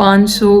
$500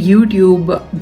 YouTube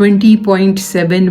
20.7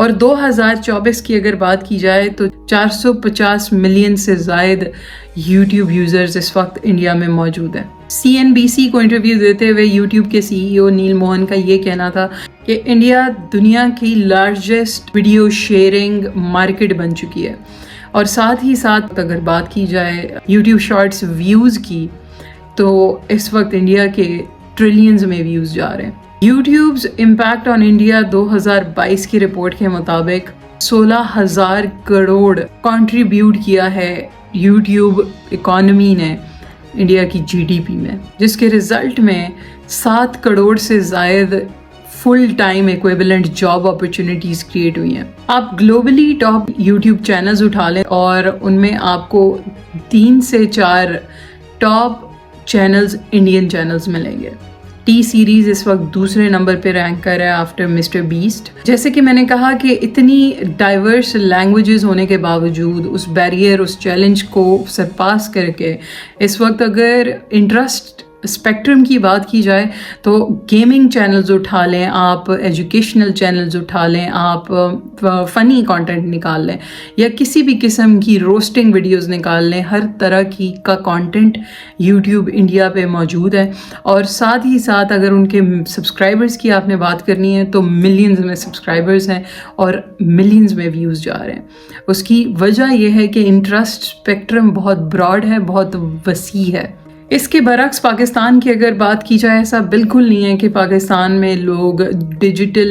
اور 2024 کی اگر بات کی جائے تو 450 ملین سے زائد یوٹیوب یوزرز اس وقت انڈیا میں موجود ہیں۔ CNBC کو انٹرویو دیتے ہوئے یوٹیوب کے CEO نیل موہن کا یہ کہنا تھا کہ انڈیا دنیا کی لارجسٹ ویڈیو شیئرنگ مارکیٹ بن چکی ہے، اور ساتھ ہی ساتھ اگر بات کی جائے یوٹیوب شارٹس ویوز کی تو اس وقت انڈیا کے ٹریلینز میں ویوز جا رہے ہیں۔ یوٹیوبز امپیکٹ آن انڈیا 2022 کی رپورٹ کے مطابق 16,000 کروڑ کنٹریبیوٹ کیا ہے یوٹیوب اکانومی نے انڈیا کی GDP میں، جس کے رزلٹ میں 7 کروڑ سے زائد full time equivalent job opportunities create ہوئی ہیں۔ آپ گلوبلی ٹاپ یوٹیوب چینلز اٹھا لیں اور ان میں آپ کو 3 سے 4 ٹاپ چینلز انڈین چینلز ملیں گے۔ ٹی سیریز اس وقت دوسرے نمبر پہ رینک کر رہا ہے آفٹر مسٹر بیسٹ۔ جیسے کہ میں نے کہا کہ اتنی ڈائیورس لینگویجز ہونے کے باوجود اس بیریئر، اس چیلنج کو سرپاس کر کے اس وقت اگر انٹرسٹ اسپیکٹرم کی بات کی جائے تو گیمنگ چینلز اٹھا لیں آپ، ایجوکیشنل چینلز اٹھا لیں آپ، فنی کانٹینٹ نکال لیں یا کسی بھی قسم کی روسٹنگ ویڈیوز نکال لیں، ہر طرح کی کا کانٹینٹ یوٹیوب انڈیا پہ موجود ہے۔ اور ساتھ ہی ساتھ اگر ان کے سبسکرائبرز کی آپ نے بات کرنی ہے تو ملینز میں سبسکرائبرز ہیں اور ملینز میں ویوز جا رہے ہیں۔ اس کی وجہ یہ ہے کہ انٹرسٹ اسپیکٹرم بہت براڈ ہے، بہت وسیع ہے۔ اس کے برعکس پاکستان کی اگر بات کی جائے ایسا بالکل نہیں ہے کہ پاکستان میں لوگ ڈیجیٹل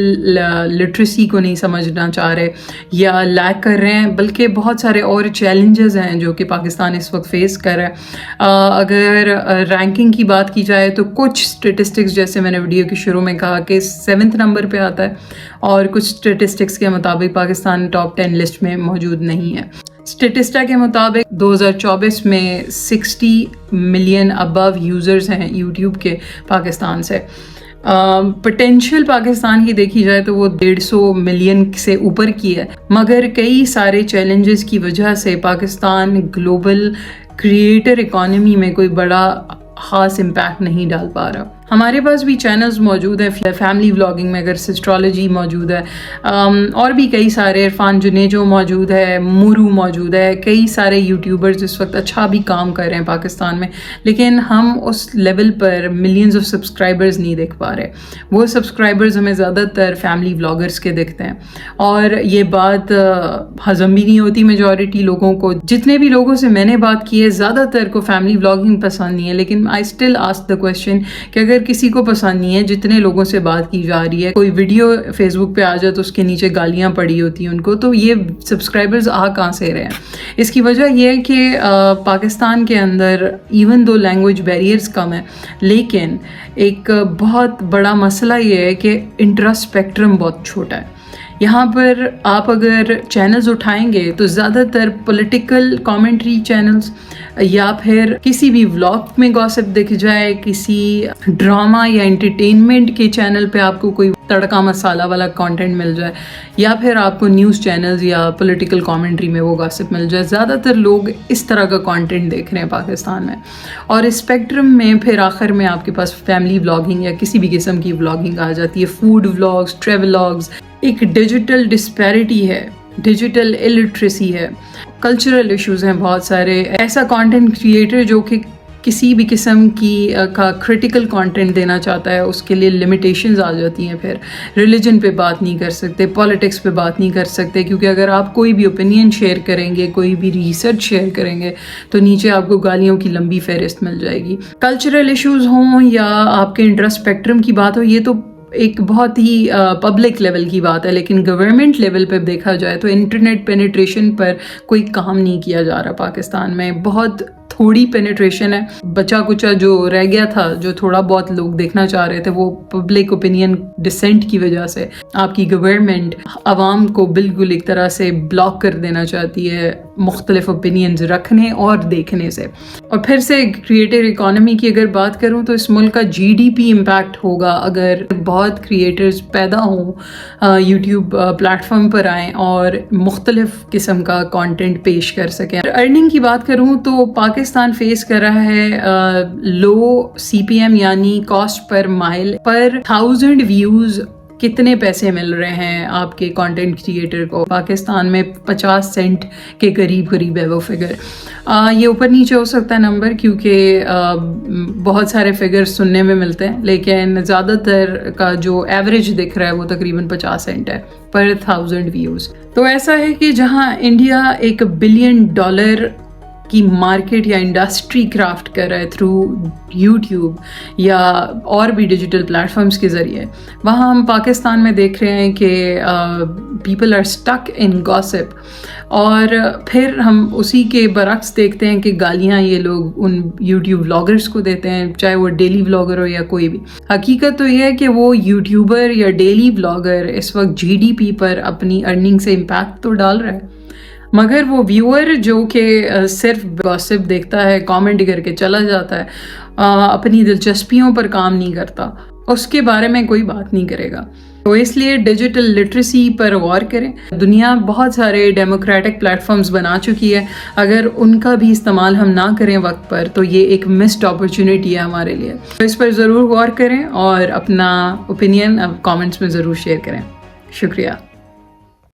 لٹریسی کو نہیں سمجھنا چاہ رہے یا لیک کر رہے ہیں، بلکہ بہت سارے اور چیلنجز ہیں جو کہ پاکستان اس وقت فیس کر رہا ہے۔ اگر رینکنگ کی بات کی جائے تو کچھ اسٹیٹسٹکس جیسے میں نے ویڈیو کے شروع میں کہا کہ 7 نمبر پہ آتا ہے، اور کچھ اسٹیٹسٹکس کے مطابق پاکستان ٹاپ 10 لسٹ میں موجود نہیں ہے۔ اسٹیٹسٹا کے مطابق 2024 میں 60 ملین ابو یوزرز ہیں یوٹیوب کے پاکستان سے۔ پوٹینشیل پاکستان کی دیکھی جائے تو وہ 150 ملین سے اوپر کی ہے، مگر کئی سارے چیلنجز کی وجہ سے پاکستان گلوبل کریٹر اکانومی میں کوئی بڑا خاص امپیکٹ نہیں ڈال پا رہا۔ ہمارے پاس بھی چینلز موجود ہیں، فیملی ولاگنگ میں اگر سسٹرالوجی موجود ہے، اور بھی کئی سارے، عرفان جنیجو موجود ہے، مورو موجود ہے، کئی سارے یوٹیوبرز اس وقت اچھا بھی کام کر رہے ہیں پاکستان میں، لیکن ہم اس لیول پر ملینز آف سبسکرائبرز نہیں دیکھ پا رہے۔ وہ سبسکرائبرز ہمیں زیادہ تر فیملی ولاگرز کے دکھتے ہیں، اور یہ بات ہضم بھی نہیں ہوتی میجورٹی لوگوں کو۔ جتنے بھی لوگوں سے میں نے بات کی ہے زیادہ تر کو فیملی ولاگنگ پسند نہیں ہے، لیکن I still ask the question کہ اگر کسی کو پسند نہیں ہے، جتنے لوگوں سے بات کی جا رہی ہے، کوئی ویڈیو فیس بک پہ آ جائے تو اس کے نیچے گالیاں پڑی ہوتی ہیں ان کو، تو یہ سبسکرائبرز آ کہاں سے رہے ہیں؟ اس کی وجہ یہ ہے کہ پاکستان کے اندر ایون دو لینگویج بیریئرز کم ہیں، لیکن ایک بہت بڑا مسئلہ یہ ہے کہ انٹرسٹ اسپیکٹرم بہت چھوٹا ہے۔ یہاں پر آپ اگر چینلز اٹھائیں گے تو زیادہ تر پولیٹیکل کامنٹری چینلز یا پھر کسی بھی ولاگ میں گوسپ دیکھ جائے، کسی ڈرامہ یا انٹرٹینمنٹ کے چینل پہ آپ کو کوئی تڑکا مسالہ والا کانٹینٹ مل جائے، یا پھر آپ کو نیوز چینلز یا پولیٹیکل کامنٹری میں وہ گوسپ مل جائے، زیادہ تر لوگ اس طرح کا کانٹینٹ دیکھ رہے ہیں پاکستان میں۔ اور اسپیکٹرم میں پھر آخر میں آپ کے پاس فیملی ولاگنگ یا کسی بھی قسم کی ولاگنگ آ جاتی ہے، فوڈ ولاگز، ٹریول ولاگز۔ ایک ڈیجیٹل ڈسپیرٹی ہے، ڈیجیٹل الٹریسی ہے، کلچرل ایشوز ہیں بہت سارے۔ ایسا کانٹینٹ کریٹر جو کہ کسی بھی قسم کی کا کریٹیکل کانٹینٹ دینا چاہتا ہے، اس کے لیے لمیٹیشنز آ جاتی ہیں۔ پھر ریلیجن پہ بات نہیں کر سکتے، پالیٹکس پہ بات نہیں کر سکتے، کیونکہ اگر آپ کوئی بھی اوپینین شیئر کریں گے، کوئی بھی ریسرچ شیئر کریں گے تو نیچے آپ کو گالیوں کی لمبی فہرست مل جائے گی۔ کلچرل ایشوز ہوں یا آپ کے انٹرسٹ اسپیکٹرم کی بات ہو، یہ تو ایک بہت ہی پبلک لیول کی بات ہے، لیکن گورنمنٹ لیول پہ دیکھا جائے تو انٹرنیٹ پینیٹریشن پر کوئی کام نہیں کیا جا رہا پاکستان میں۔ بہت تھوڑی پینیٹریشن ہے، بچا کچا جو رہ گیا تھا، جو تھوڑا بہت لوگ دیکھنا چاہ رہے تھے، وہ پبلک اوپینین ڈسینٹ کی وجہ سے آپ کی گورنمنٹ عوام کو بالکل ایک طرح سے بلاک کر دینا چاہتی ہے مختلف اوپینینز رکھنے اور دیکھنے سے۔ اور پھر سے کریٹر اکانومی کی اگر بات کروں تو اس ملک کا GDP امپیکٹ ہوگا اگر بہت کریٹرز پیدا ہوں، یوٹیوب پلیٹ فارم پر آئیں اور مختلف قسم کا کانٹینٹ پیش کر سکیں۔ ارننگ کی بات کروں تو پاکستان فیس کر رہا ہے لو CPM یعنی کاسٹ پر مائل پر 1000 ویوز کتنے پیسے مل رہے ہیں آپ کے کانٹینٹ کریٹر کو. پاکستان میں 50 سینٹ کے قریب ہے وہ فگر. یہ اوپر نیچے ہو سکتا ہے نمبر، کیونکہ بہت سارے فگر سننے میں ملتے ہیں، لیکن زیادہ تر کا جو ایوریج دکھ رہا ہے وہ تقریباً 50 سینٹ ہے پر 1000 ویوز. تو ایسا ہے کہ جہاں انڈیا $1 بلین کی مارکیٹ یا انڈسٹری کرافٹ کر رہا ہے تھرو یوٹیوب یا اور بھی ڈیجیٹل پلیٹ فارمز کے ذریعے، وہاں ہم پاکستان میں دیکھ رہے ہیں کہ people are stick in gossip. اور پھر ہم اسی کے برعکس دیکھتے ہیں کہ گالیاں یہ لوگ ان یوٹیوب ولاگرز کو دیتے ہیں، چاہے وہ ڈیلی ولاگر ہو یا کوئی بھی. حقیقت تو یہ ہے کہ وہ یوٹیوبر یا ڈیلی ولاگر اس وقت GDP پر اپنی ارننگ سے امپیکٹ تو ڈال رہا ہے، مگر وہ ویور جو کہ صرف گاسپ دیکھتا ہے، کامنٹ کر کے چلا جاتا ہے، اپنی دلچسپیوں پر کام نہیں کرتا، اس کے بارے میں کوئی بات نہیں کرے گا. تو اس لیے ڈیجیٹل لٹریسی پر غور کریں. دنیا بہت سارے ڈیموکریٹک پلیٹ فارمز بنا چکی ہے، اگر ان کا بھی استعمال ہم نہ کریں وقت پر تو یہ ایک مسڈ اپرچونٹی ہے ہمارے لیے. تو اس پر ضرور غور کریں اور اپنا اوپینین کامنٹس میں ضرور شیئر کریں. شکریہ.